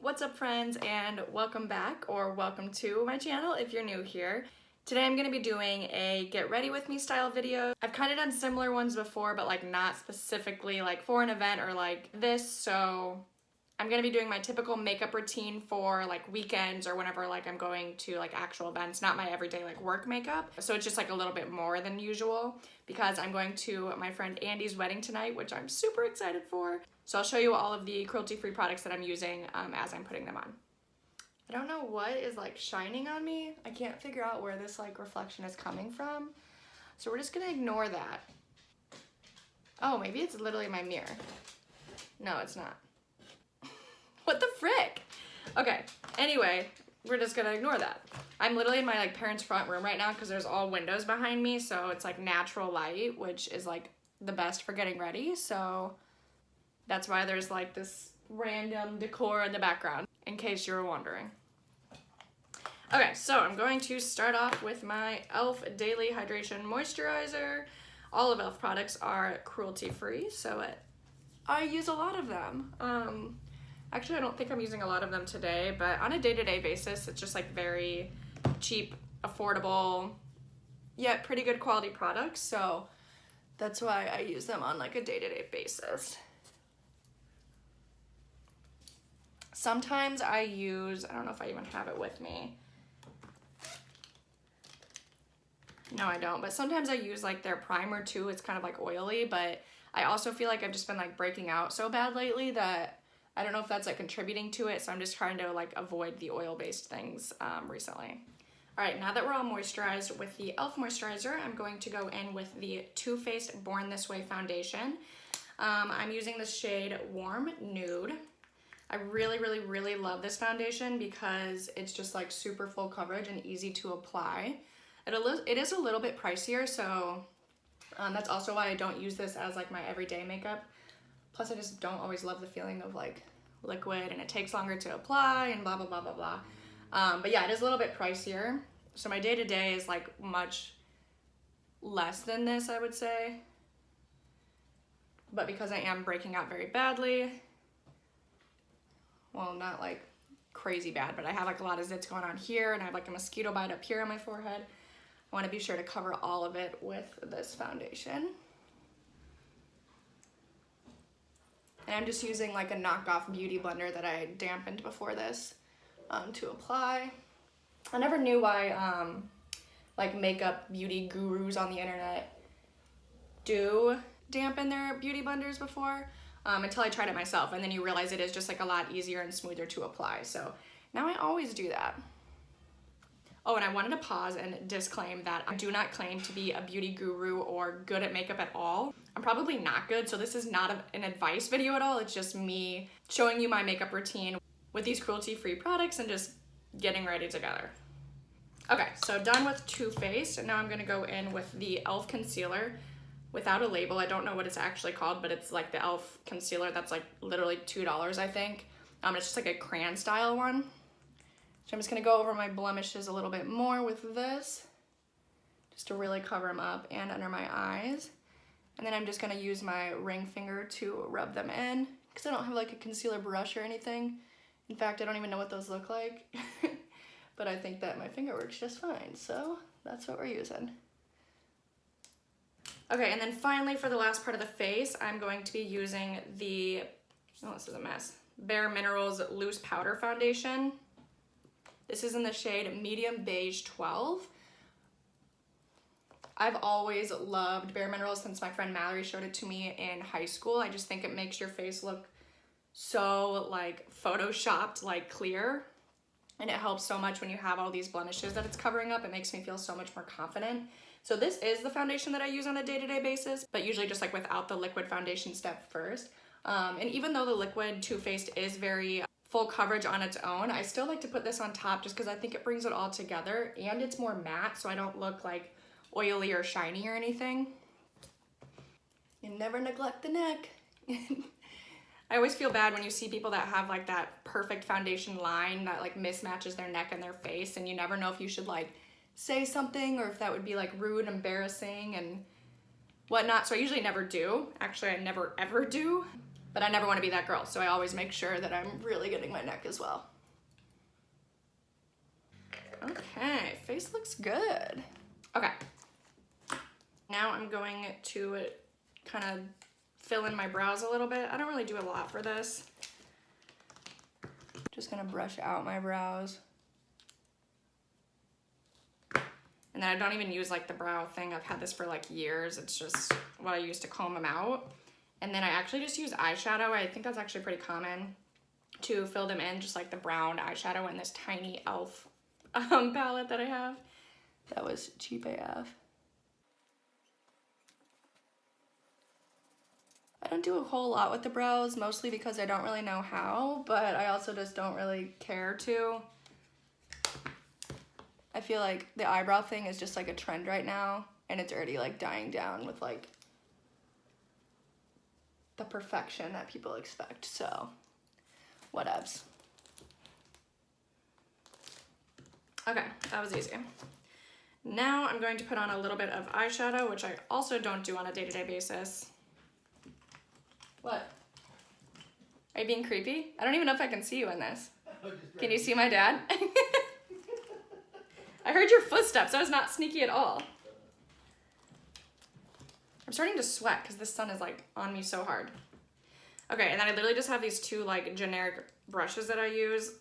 What's up, friends, and welcome back, or welcome to my channel if you're new here. Today I'm going to be doing a get ready with me style video. I've kind of done similar ones before, but like not specifically like for an event or like this, so I'm going to be doing my typical makeup routine for like weekends or whenever like I'm going to like actual events, not my everyday like work makeup. So it's just like a little bit more than usual because I'm going to my friend Andy's wedding tonight, which I'm super excited for. So I'll show you all of the cruelty-free products that I'm using as I'm putting them on. I don't know what is like shining on me. I can't figure out where this like reflection is coming from. So we're just gonna ignore that. Oh, maybe it's literally my mirror. No, it's not. What the frick? Okay, anyway, we're just gonna ignore that. I'm literally in my like parents' front room right now because there's all windows behind me, so it's like natural light, which is like the best for getting ready. So that's why there's like this random decor in the background, in case you were wondering. Okay, so I'm going to start off with my e.l.f. Daily Hydration Moisturizer. All of e.l.f. products are cruelty-free, so I use a lot of them. Actually, I don't think I'm using a lot of them today, but on a day-to-day basis, it's just like very cheap, affordable, yet pretty good quality products, so that's why I use them on like a day-to-day basis. Sometimes I use, I don't know if I even have it with me. No, I don't, but sometimes I use like their primer too. It's kind of like oily, but I also feel like I've just been like breaking out so bad lately that I don't know if that's like contributing to it, so I'm just trying to like avoid the oil-based things recently. All right, now that we're all moisturized with the e.l.f. moisturizer, I'm going to go in with the Too Faced Born This Way foundation. I'm using the shade Warm Nude. I really love this foundation because it's just like super full coverage and easy to apply. It is a little bit pricier, so that's also why I don't use this as like my everyday makeup. Plus I just don't always love the feeling of like liquid and it takes longer to apply and blah, blah, blah, blah, blah. But yeah, it is a little bit pricier. So my day-to-day is like much less than this, I would say. But because I am breaking out very badly, well, not like crazy bad, but I have like a lot of zits going on here and I have like a mosquito bite up here on my forehead. I want to be sure to cover all of it with this foundation. And I'm just using like a knockoff beauty blender that I dampened before this to apply. I never knew why like makeup beauty gurus on the internet do dampen their beauty blenders before until I tried it myself, and then you realize it is just like a lot easier and smoother to apply. So now I always do that. Oh, and I wanted to pause and disclaim that I do not claim to be a beauty guru or good at makeup at all. I'm probably not good, so this is not an advice video at all. It's just me showing you my makeup routine with these cruelty-free products and just getting ready together. Okay, so done with Too Faced, and now I'm gonna go in with the e.l.f. concealer without a label. I don't know what it's actually called, but it's like the e.l.f. concealer that's like literally $2, I think. It's just like a crayon style one. So I'm just gonna go over my blemishes a little bit more with this, just to really cover them up and under my eyes. And then I'm just gonna use my ring finger to rub them in, because I don't have like a concealer brush or anything. In fact, I don't even know what those look like, but I think that my finger works just fine, so that's what we're using. Okay, and then finally for the last part of the face, I'm going to be using the, oh, this is a mess, Bare Minerals Loose Powder Foundation. This is in the shade Medium Beige 12. I've always loved Bare Minerals since my friend Mallory showed it to me in high school. I just think it makes your face look so like photoshopped, like clear. And it helps so much when you have all these blemishes that it's covering up. It makes me feel so much more confident. So this is the foundation that I use on a day-to-day basis, but usually just like without the liquid foundation step first. And even though the liquid Too Faced is very full coverage on its own, I still like to put this on top just because I think it brings it all together, and it's more matte, so I don't look like oily or shiny or anything. You never neglect the neck. I always feel bad when you see people that have like that perfect foundation line that like mismatches their neck and their face, and you never know if you should like say something or if that would be like rude, embarrassing, and whatnot. So I usually never do. Actually, I never ever do. But I never want to be that girl, so I always make sure that I'm really getting my neck as well. Okay, face looks good. Okay. Now I'm going to kind of fill in my brows a little bit. I don't really do a lot for this. Just gonna brush out my brows. And then I don't even use like the brow thing. I've had this for like years. It's just what I use to comb them out. And then I actually just use eyeshadow. I think that's actually pretty common to fill them in, just like the brown eyeshadow in this tiny e.l.f. Palette that I have. That was cheap AF. I don't do a whole lot with the brows, mostly because I don't really know how, but I also just don't really care to. I feel like the eyebrow thing is just like a trend right now, and it's already like dying down with like the perfection that people expect, so whatevs. Okay, that was easy. Now I'm going to put on a little bit of eyeshadow, which I also don't do on a day-to-day basis. What? Are you being creepy? I don't even know if I can see you in this. Can you see my dad? I heard your footsteps. I was not sneaky at all. I'm starting to sweat because the sun is like on me so hard. Okay, and then I literally just have these two like generic brushes that I use,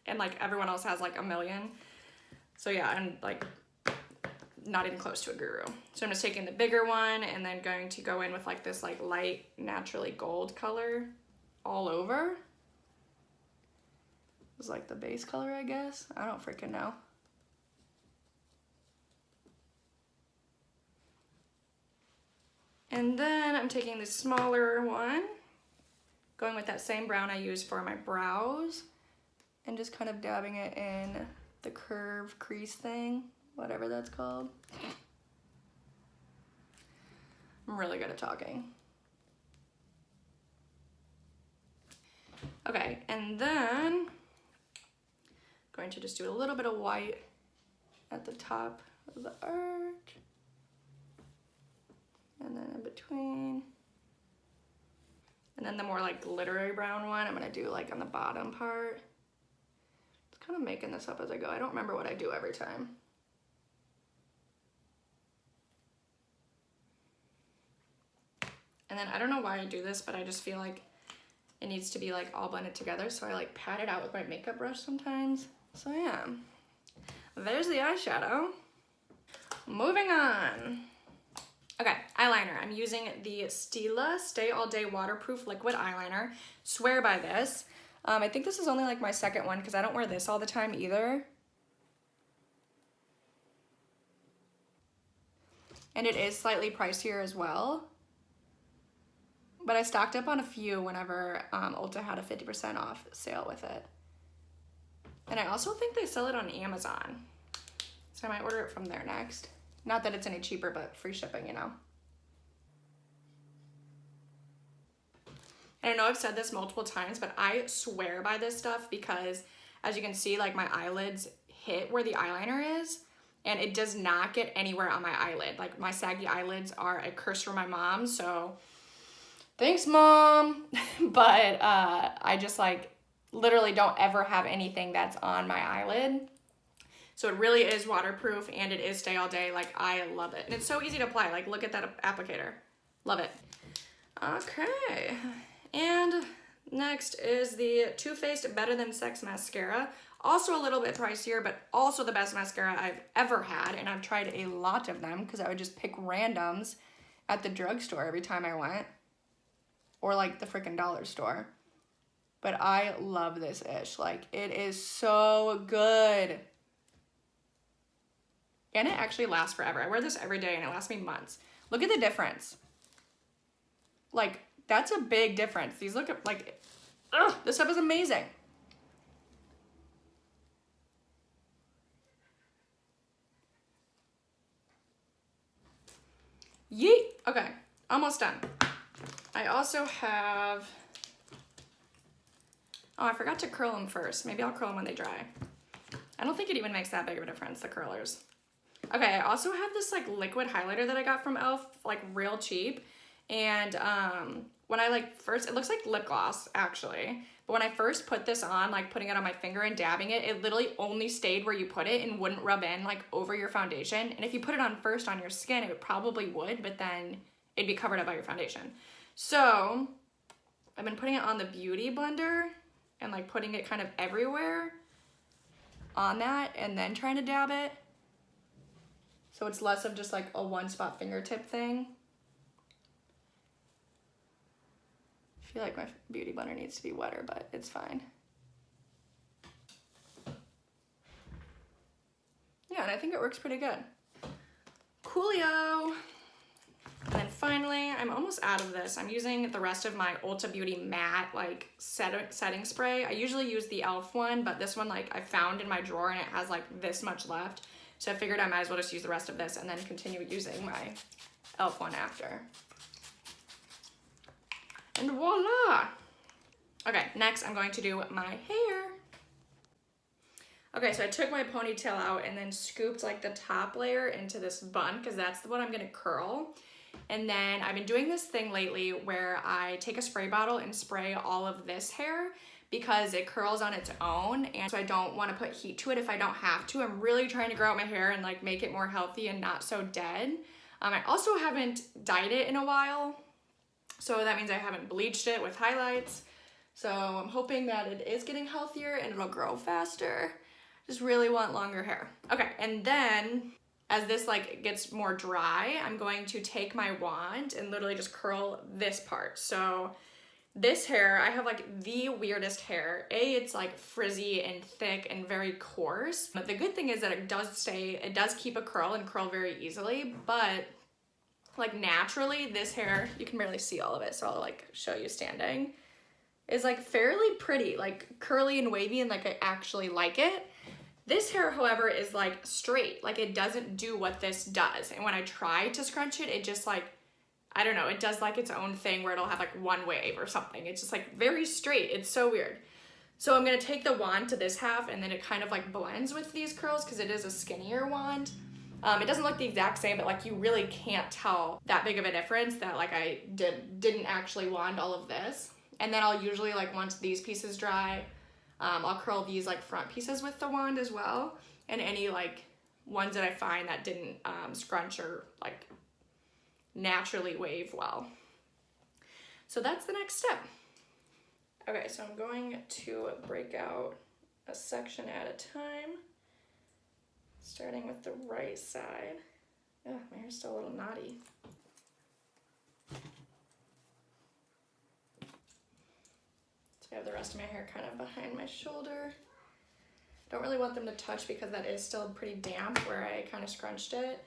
and like everyone else has like a million. So yeah, I'm like not even close to a guru. So I'm just taking the bigger one and then going to go in with like this like light naturally gold color all over. It's like the base color, I guess. I don't freaking know. And then I'm taking the smaller one, going with that same brown I use for my brows, and just kind of dabbing it in the curve crease thing, whatever that's called. I'm really good at talking. Okay, and then going to just do a little bit of white at the top of the arch. And then in between. And then the more like glittery brown one, I'm gonna do like on the bottom part. Just kind of making this up as I go. I don't remember what I do every time. And then I don't know why I do this, but I just feel like it needs to be like all blended together. So I like pat it out with my makeup brush sometimes. So yeah, there's the eyeshadow. Moving on. Okay, eyeliner. I'm using the Stila Stay All Day Waterproof Liquid Eyeliner. Swear by this. I think this is only like my second one because I don't wear this all the time either. And it is slightly pricier as well. But I stocked up on a few whenever Ulta had a 50% off sale with it. And I also think they sell it on Amazon. So I might order it from there next. Not that it's any cheaper, but free shipping, you know. And I know I've said this multiple times, but I swear by this stuff because as you can see, like my eyelids hit where the eyeliner is and it does not get anywhere on my eyelid. Like my saggy eyelids are a curse from my mom, so thanks, Mom. But I just like literally don't ever have anything that's on my eyelid. So it really is waterproof and it is stay all day. Like I love it. And it's so easy to apply. Like look at that applicator. Love it. Okay. And next is the Too Faced Better Than Sex Mascara. Also a little bit pricier, but also the best mascara I've ever had. And I've tried a lot of them because I would just pick randoms at the drugstore every time I went. Or like the freaking dollar store. But I love this ish. Like it is so good. And it actually lasts forever. I wear this every day and it lasts me months. Look at the difference. Like, that's a big difference. These look like, ugh, this stuff is amazing. Yeet. Okay, almost done. I also have, oh, I forgot to curl them first. Maybe I'll curl them when they dry. I don't think it even makes that big of a difference, the curlers. Okay, I also have this like liquid highlighter that I got from e.l.f. like real cheap. And when I like first, it looks like lip gloss actually, but when I first put this on, like putting it on my finger and dabbing it, it literally only stayed where you put it and wouldn't rub in like over your foundation. And if you put it on first on your skin, it probably would, but then it'd be covered up by your foundation. So I've been putting it on the Beauty Blender and like putting it kind of everywhere on that and then trying to dab it. So it's less of just like a one spot fingertip thing. I feel like my Beauty Blender needs to be wetter, but it's fine. Yeah, and I think it works pretty good. Coolio. And then finally, I'm almost out of this. I'm using the rest of my Ulta Beauty matte like setting spray. I usually use the e.l.f. one, but this one like I found in my drawer and it has like this much left. So I figured I might as well just use the rest of this and then continue using my e.l.f. one after. And voila! Okay, next I'm going to do my hair. Okay, so I took my ponytail out and then scooped like the top layer into this bun because that's what I'm gonna curl. And then I've been doing this thing lately where I take a spray bottle and spray all of this hair because it curls on its own, and so I don't want to put heat to it if I don't have to. I'm really trying to grow out my hair and like make it more healthy and not so dead. I also haven't dyed it in a while, so that means I haven't bleached it with highlights. So I'm hoping that it is getting healthier and it'll grow faster. Just really want longer hair. Okay, and then as this like gets more dry, I'm going to take my wand and literally just curl this part. So this hair, I have like the weirdest hair. It's like frizzy and thick and very coarse. But the good thing is that it does keep a curl and curl very easily, but like naturally this hair, you can barely see all of it, so I'll like show you standing, is like fairly pretty, like curly and wavy, and like I actually like it. This hair, however, is like straight, like it doesn't do what this does. And when I try to scrunch it, it just like, I don't know, it does like its own thing where it'll have like one wave or something. It's just like very straight. It's so weird. So I'm gonna take the wand to this half and then it kind of like blends with these curls because it is a skinnier wand. It doesn't look the exact same, but like you really can't tell that big of a difference that like I didn't actually wand all of this. And then I'll usually like once these pieces dry, I'll curl these like front pieces with the wand as well. And any like ones that I find that didn't scrunch or like naturally wave well. So that's the next step. Okay, so I'm going to break out a section at a time, starting with the right side. Ugh, my hair's still a little knotty. So I have the rest of my hair kind of behind my shoulder. Don't really want them to touch because that is still pretty damp where I kind of scrunched it.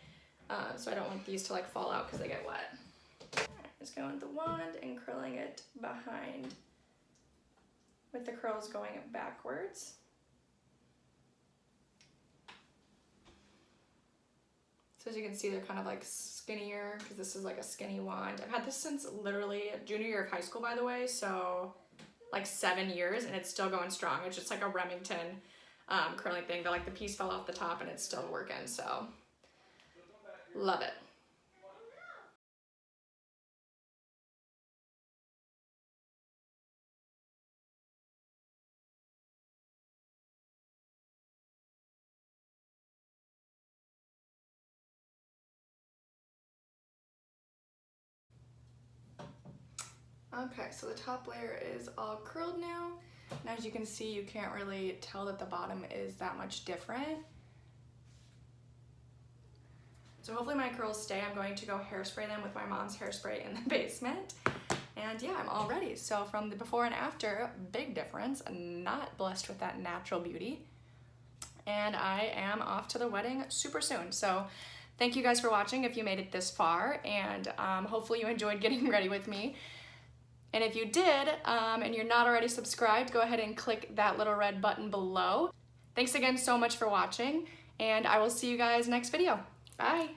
So I don't want these to like fall out because they get wet. Right, just going with the wand and curling it behind with the curls going backwards. So as you can see, they're kind of like skinnier because this is like a skinny wand. I've had this since literally junior year of high school, by the way, so like 7 years, and it's still going strong. It's just like a Remington curling thing, but like the piece fell off the top and it's still working, so love it. Okay, so the top layer is all curled now, and as you can see, you can't really tell that the bottom is that much different. So hopefully my curls stay. I'm going to go hairspray them with my mom's hairspray in the basement. And yeah, I'm all ready. So from the before and after, big difference. Not blessed with that natural beauty. And I am off to the wedding super soon. So thank you guys for watching if you made it this far, and hopefully you enjoyed getting ready with me. And if you did, and you're not already subscribed, go ahead and click that little red button below. Thanks again so much for watching, and I will see you guys next video. Bye.